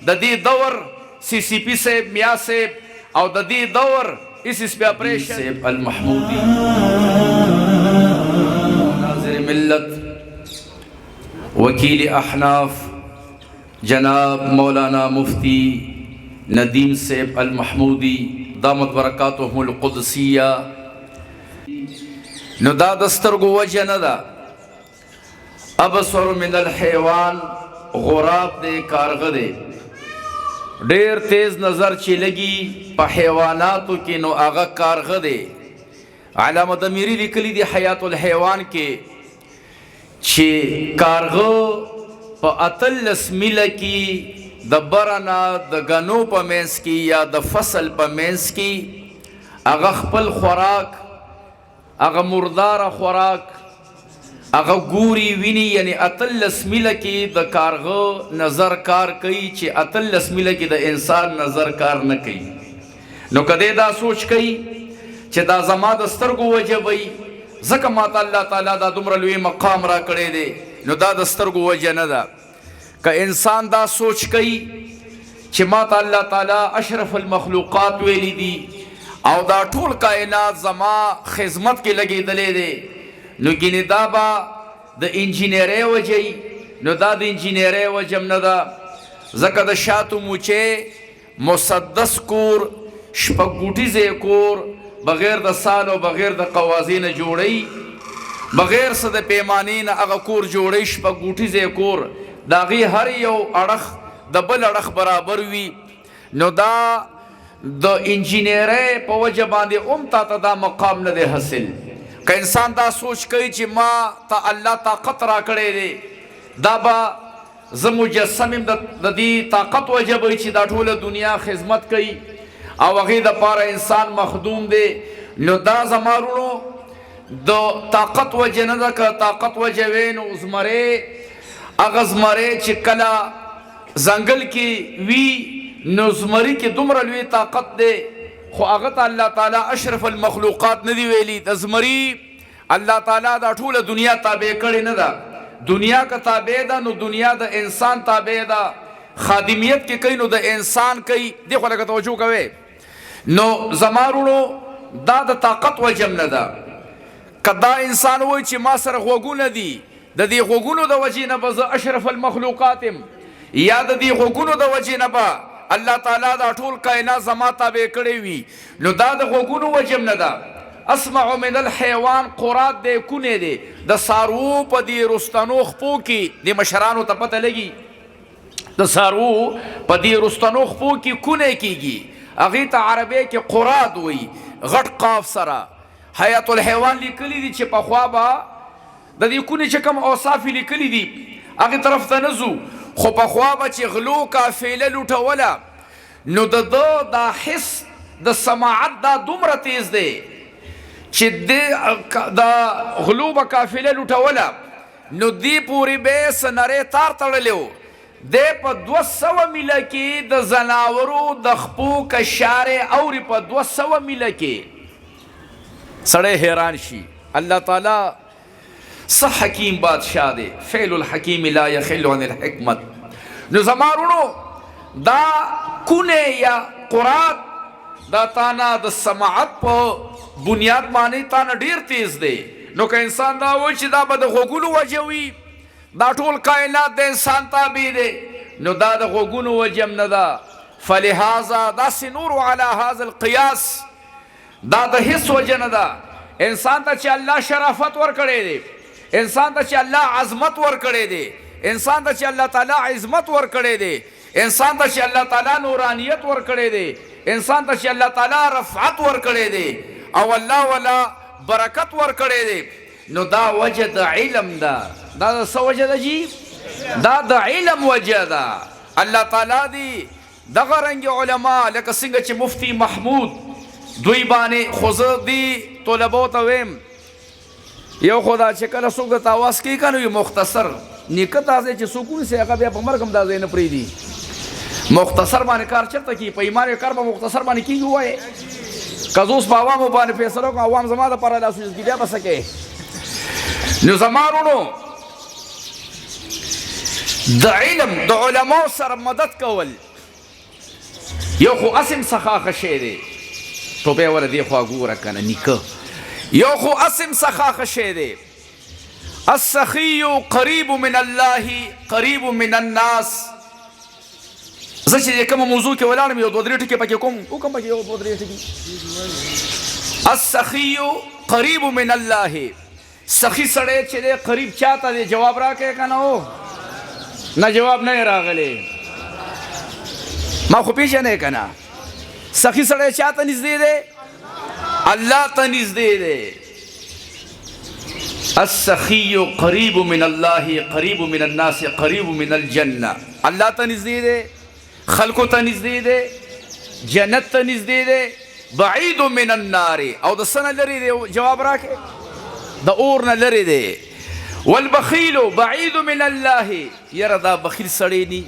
د دې دور CCP صاحب میا صاحب او د دې دور اس پہ آپریشن صاحب المحمودی ناظر ملت وکیل احناف جناب مولانا مفتی ندیم صاحب المحمودی دامت برکاتهم القدسیہ نو دا دسترگو وجہ ندا ابصر من الحیوان غراب دے کارغ دے ډیر تیز نظر چې لګي په حیواناتو کې نو هغه کارغه دی. علامه دمیری لیکلی دی حیات الحیوان کې چې کارغه په 18 میله کې د برنا د غنو په منځ کې یا د فصل په منځ کې هغه خپل خوراک هغه مردار خوراک هغه ګوري ویني، یعنی 18 میله کې د کارغه نظر کار کوي چې 18 میله کې د انسان نظر کار نه کوي. نو کده دا سوچ کوي چې دا زما د سترګو وجه وي ځکه ماته الله تعالی دا دومره لوی مقام را کړی دی، نو دا د سترګو وجه نه ده. که انسان دا سوچ کوي چې ماته الله تعالی اشرف المخلوقات ویلی دي او دا ټول کائنات زما خدمت کې لګېدلی دی، نو ګینې دا به د انجینرۍ وجه نو دا د انجینرۍ وجه هم نه ده، ځکه د شاتو موچې مسدس کور شپږ ګوټیزی کور بغیر د سال او بغیر د قوازې نه جوړوي، بغیر څه د پیمانې نه هغه کور جوړوي، شپږ ګوټیزی کور د هغې هر یو اړخ د بل اړخ برابر وي. نو دا د انجینرۍ په وجه باندې هم تا ته دا مقام نه دی حاصل. که انسان دا سوچ کوي چې ما ته الله طاقت را کړی دی، دا به زه مجسم یم د دې طاقت وجه به چې دا ټوله دنیا خدمت کوي او هغې دپاره انسان مخدوم دی. نو دا زما وروڼو د طاقت وجه نه ده. که طاقت وجه وی نو زمرۍ هغه زمرۍ چې کله ځنګل کې وي نو زمري کې دومره لوی طاقت دی، خو هغه ته الله تعالی اشرف المخلوقات نه دی ویلي. د زمري الله تعالی دا ټوله دنیا تابع کړې نه ده. دنیا که تابع ده نو دنیا د انسان تابع ده. خادمیت کې کوي نو د انسان کوي. دې خو لکه توجه کوئ. نو زما وروڼو دا د طاقت وجه نه ده. که دا انسان وایي چې ما سره غوږونه دي، د دې غوږونو د وجې نه به زه اشرف المخلوقات یم، یا د دې غوږونو د وجې نه به الله تعالی دا ټول کائنات زما تابع کړی وي، نو دا د غوږونو وجه نه ده. اسمع من الحیوان قرات دی کونې دی د څاروو په دې رستنو خپو کې د مشرانو ته پته لګي د څاروو په دې رستنو خپو کې کونې کېږي، هغې ته عربۍ کې قرات وایي غټ قاف سره. حیات الحیوان لیکلی دي چې پخوا به د دې کونې چې کوم اوصاف یې لیکلي دي هغې طرف ته نه ځو، خو پخوا به چې غلو قافله لوټوله نو د ده دا حس د سماعت دا دومره تیز دی چې د غلو به قافله لوټوله نو دې پورې به یې څه نری تار تړلی و. دی په 200 میله کې د ځناورو د خپو کشارې اوري په 200 میله کې. سړی حیران شي. الله تعالی څه حکیم بادشاہ دی، فعل الحکیم لا یخل عن الحکمت. نو زما وروڼو دا کونې یا قرات دا تانا د سماعت په بنیاد باندې تانا ډیر تیز دی. نو که انسان دا وایي چې دا به د غوږونو وجه وي، دا ټول کائنات د انسان تابع دی، نو دا د غوږونو وجه هم نه ده. فلهذا داسې نور علی هذا القیاس دا د هیڅ وجه نه ده. انسان ته چې الله شرافت ورکړی دی، انسان ته چې الله عظمت ورکړی دی، انسان ته چې الله تعالی عظمت ورکړی دی، انسان ته چې الله تعالی نورانیت ورکړی دی، انسان ته چې الله تعالی رفعت ورکړی دی او الله ولا برکت ورکړی دی، نو دا وجه د علم ده. دا د څه وجه ده جی؟ دا د علم وجه ده. الله تعالی دی دغه رنګ علما لکه څنګه چې مفتی محمود دوی باندې خو زه دې طلبو ته ویم یو خدا چې کله څوک درته اواز کوي که نه وي مختصر نیکه تاسې چې څوک ونیسي هغه بیا په مرګ هم دا ځای نه پرېږدي. مختصر باندې کار چېرته کېږي؟ په ایمان کار به مختصر باندې کېږي ووایې. که زه اوس په عوامو باندې فیصله وکړم عوام زما دپاره لاسوچ کړي بیا به څه کوې؟ نو زما وروڼو د علم د علماو سره مدد کول یو خو اسم سخاخه شی دی ټوپی وله دې خوا ګوره که نه نیکه یو خو اسم سخاخه شی دی السخی قریب من الله قریب من الناس زه چې کومه موضوع کې ولاړم یو 2-3 ټکي پکې کوم پکې یو 2-3 ټکي السخی قریب من الله سخی سړی چې دی قریب چاته دی جواب راکړې که نه او نه جواب نه راغلی ما خو پیژنې که نه سخی سړی چاته نږدې دی الله ته نږدې دی السخی قریب من الله قریب من الناس قریب من الجنه الله ته نږدې دی خلکو ته نږدې دی جنت ته نږدې دی بعید من النار او د څه نه لرې دی جواب راکړې د اور نه لرې دی والبخیل بعید من الله یاره دا بخیل سړی نی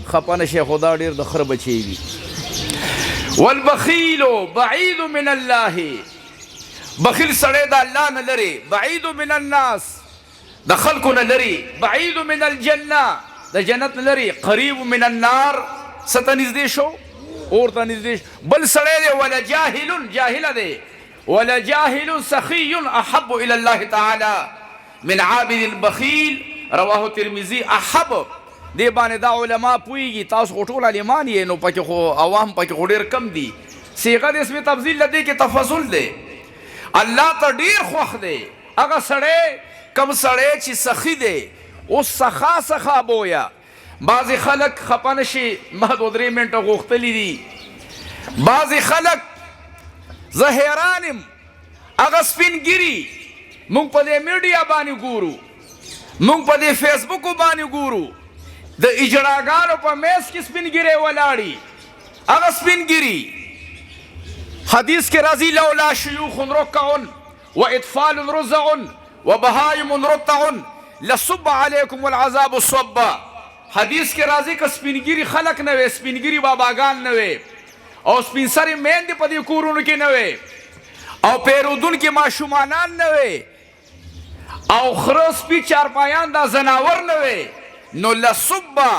خپه نه شي خو دا ډېر د خره بچی وي والبخیل بعید من الله بخیل سړی د الله نه لرې بعید من الناس د خلکو نه لرې بعید من الجنه د جنت نه لرې قریب من النار څه ته نږدې شو اور ته نږدې شو بل سړی دی ولا جاهل جاهله دی ولا جاهل سخی احب الى الله تعالی من عابد البخیل رواه ترمذی احب دې باندې دا علما پوهېږي تاسو خو ټول عالمان یې نو پکې خو عوام پکې خو ډېر کم دي صیغه د اسم تفضیل له دې کې تفضل دی الله ته ډېر خوښ دی هغه سړی کم سړی چې سخي دی اوس سخا بویا بعضې خلک خپه نه شي ما 2-3 منټه غوښتلي دي بعضې خلک زه حیران یم هغه سپینګیري مونږ په دې میډیا باندې ګورو مونږ په دې فیسبوکو باندې ګورو د اجراګانو په میز کې سپینګیري ولاړي هغه سپینګیري حدیث کې راځي لولا شيوخ ركع واطفال رزع وبهائم رتع لصب عليكم العذاب صبا حدیث کې راځي که سپینګیري خلق نه وي سپینګیري باباګان نه وي او سپین سرې میندې په دې کورونو کې نه وي او پیرودونکي ماشومانان نه وي او خره سپي چارپایان دا زناور نه وي نو لصبا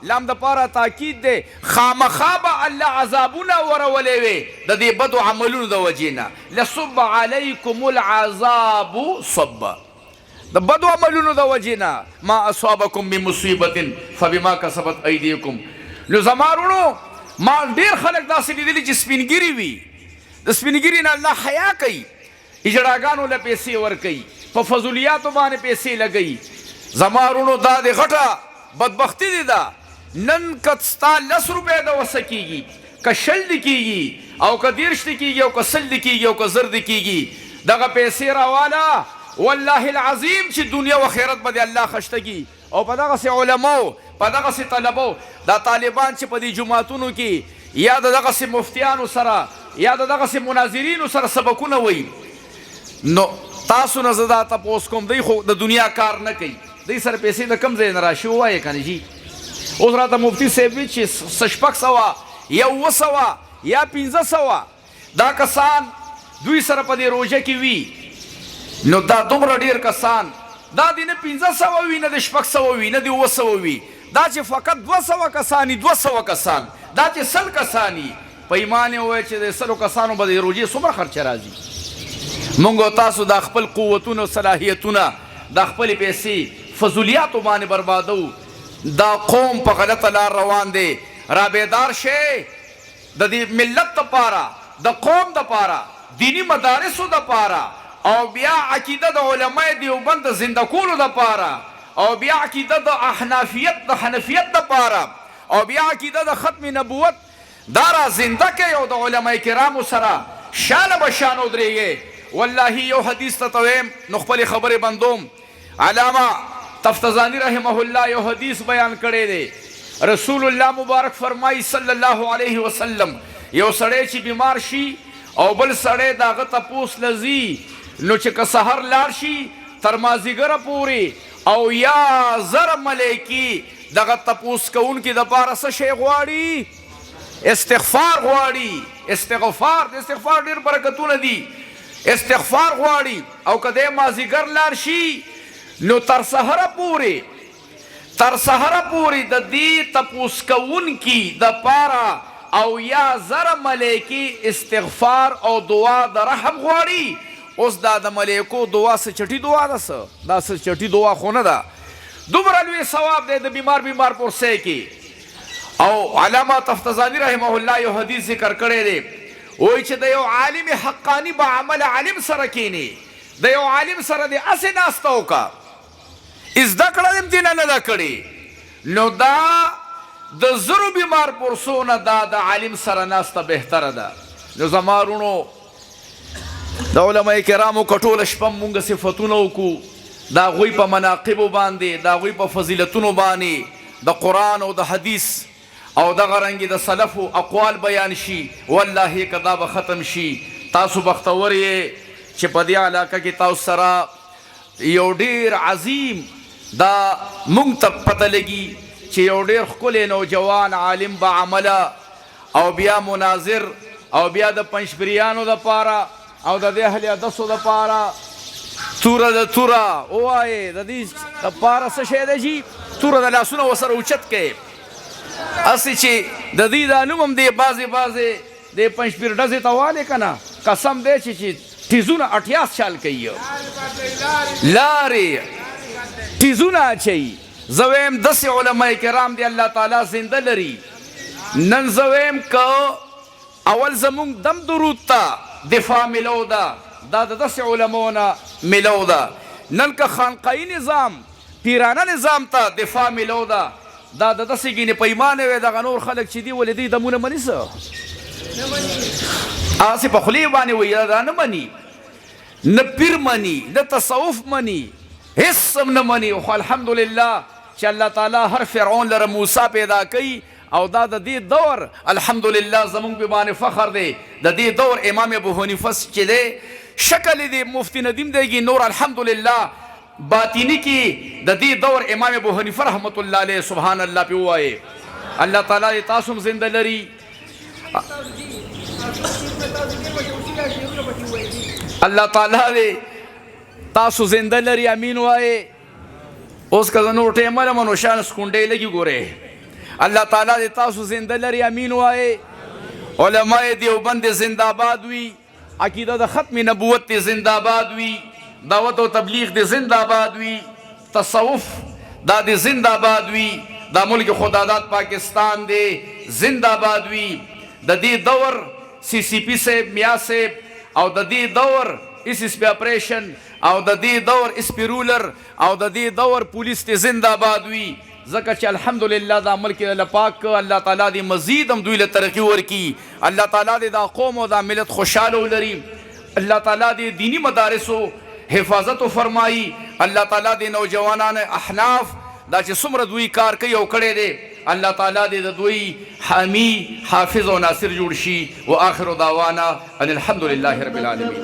لام د پاره تاکید دی خامخا به الله عذابونه ورولې وي د دې بدو عملونو د وجې نه لصب علیکم العذاب صبا د بدو عملونو د وجې نه ما اصابکم من مصیبة فبما کسبت ایدیکم نو زما وروڼو ما ډېر خلک داسې لیدلي چې سپینګیري وي د سپینګیري نه الله حیا کوي اجراګانو له پیسې ورکوي په فضولیاتو باندې پیسې لګوي زما وروڼو دا د غټه بدبختي دی دا نن که ستا 10 روپۍ د وسه کېږي که 20 دې کېږي او که 30 دې کېږي او که 100 دې کېږي او که 1000 دې کېږي دغه پیسې راواله والله العظیم چې دنیا و آخرت به د الله خشتګي او په دغسې علماو په دغسې طلبو دا طالبان چې په دې جوماتونو کې یا د دغسې مفتیانو سره یا د دغسې مناظرینو سره سبقونه وایي نو تاسو نه زه دا تپوس کوم دی خو د دنیا کار نه کوي دی سره پیسې د کم ځای نه راشي ووایې که نه جي اوس راته مفتي صاحب وي چې 600 یا 700 یا 1500 دا کسان دوی سره په دې روژه کې وي نو دا دومره ډېر کسان دا دې نه 1500 وي نه د 600 وي نه د 700 وي دا چې فقط 200 کسان 200 کسان دا چې 100 کسان په ایمان یې ووایه چې د 100 کسانو به د روژې څومره خرچه راځي مونږ او تاسو دا خپل قوتونه صلاحیتونه دا خپلې پیسې فضولیاتو باندې بربادو دا قوم په غلطه لار روان دی رابیدار شئ د دې ملت دپاره د قوم دپاره دینی مدارسو دپاره او بیا عقیده د علماء دیوبند د زنده کولو دپاره او بیا عقیده د حنفیت دپاره او بیا عقیده د ختم نبوت دا را زنده کوي او د علماء کرامو سره شانه به شان ودرېږئ والله یو حدیث ته تویم نو خپلې خبرې بندوم علامه تفتزانی رحمه الله یو حدیث بیان کړی دی رسول الله مبارک فرمایي صلی الله علیه وسلم یو سړی چې بیمار شي او بل سړی د هغه تپوس لځي نو چې که سحر لاړ شي تر مازدیګره پورې او یا زر ملیکي دغه تپوس کوونکي دپاره څه شی غواړي استغفار غواړي استغفار د استغفار ډېر برکتونه دي استغفار غواړي او که دی مازدیګر لاړ شي نو تر سحره پورې د دې تپوس کوونکي دپاره او یا زر ملائکی استغفار او دعا د رحم غواړي. اوس دا د ملائکو دعا څه چټي دعا ده، څه دا څه چټي دعا خو نه ده، دومره لوی ثواب دی د بیمار پرسې کې. او علامه تفتزانی رحمه الله یو حدیث ذکر کړی دی، وایي چې د یو عالم حقانی با عمل عالم سره کینی، د یو عالم سره د اسې ناسته وکړه، زده کړه دې نه ده کړې، نو دا د زرو بیمار پرسونه دا د عالم سره ناسته بهتره ده. نو زما وروڼو د علماء کرامو کټوله شپه مونږ صفتونه وکړو، د هغوی په مناقبو باندې، د هغوی په فضیلتونو باندې، د قرآن او د حدیث او دغه رنګې د سلفو اقوال بیان شي. والله که دا به ختم شي، تاسو بختور یې چې په دې علاقه کې تاسو سره یو ډېر عظیم دا مونږ ته پته لګي چې یو ډېر ښکلی نوجوان عالم با عمله او بیا مناظر او بیا د پنجپریانو دپاره او د دې اهل حدیثو دپاره توره د توره ووایې د دې دپاره څه شی دی جي، توره د لاسونه ورسره اوچت کړې، هسې چې د دې دا نوم هم دی بعضې د پنجپیر ډزې ته والې که نه، قسم دی چې ټیزونه 88 چال کوي، لارې ټیزونه اچوي. زه ویم داسې علما کرام دی الله تعالی زنده لري. نن زه ویم که اول زمونږ دم درود ته دفاع ملو ده، دا د داسې علماو نه ملو ده. نن که خانقاهي نظام پیرانه نظام ته دفاع ملو ده، دا د داسې ګینې پیمانې وی دغه نور خلک چې دي ولې دوی دمونه مني، څه هسې په خولې باندې وایي دا نه مني، نه پیر مني، نه تصوف مني، هیڅ هم نه مني. خو الحمدلله چې الله تعالی هر فرعون لره موسی پیدا کوي، او دا د دې دور الحمدلله زمونږ په باندې فخر دی. د دې دور امام ابو حنیفه چې دی شکل دی مفتی ندیم دیږي، نور الحمدلله باطینی کې د دې دور امام ابو حنیفه رحمت الله علیه سبحان الله پې ووایې. الله تعالی دې تاسو هم زنده لري، الله تعالی دې تاسو زنده لري، امین وایې. اوس که زه نور ټیمه لرم نو شان سکونډۍ لګي ګورې، الله تعالی دې تاسو زنده لري، امین وایې. علماء دیوبند زنده آباد وي، عقیده د ختم نبوت دې زنده آباد وي، دعوت او تبلیغ دې زنده آباد وي، تصوف دا دې زنده آباد وي، دا ملک خداداد پاکستان دې زنده آباد وي. د دې دور سی سی پی صاحب میا صاحب او د دې دور اس پی اپریشن او د دې دور اس پی رولر او د دې دور پولیس دې زنده آباد وي. ځکه چې الحمدلله دا ملک له پاک الله تعالی دې مزید هم دوی له ترقي ورکي، الله تعالی دې دا قوم او دا ملت خوشحاله ولري، الله تعالی دې دینی مدارسو حفاظت فرمایي، الله تعالی دې نوجوانان احناف دا چې څومره دوی کار کوي او کړی دی، الله تعالی دې د دوی حامی حافظ او ناصر جوړ شي. واخر دعوانا ان الحمد لله رب العالمین.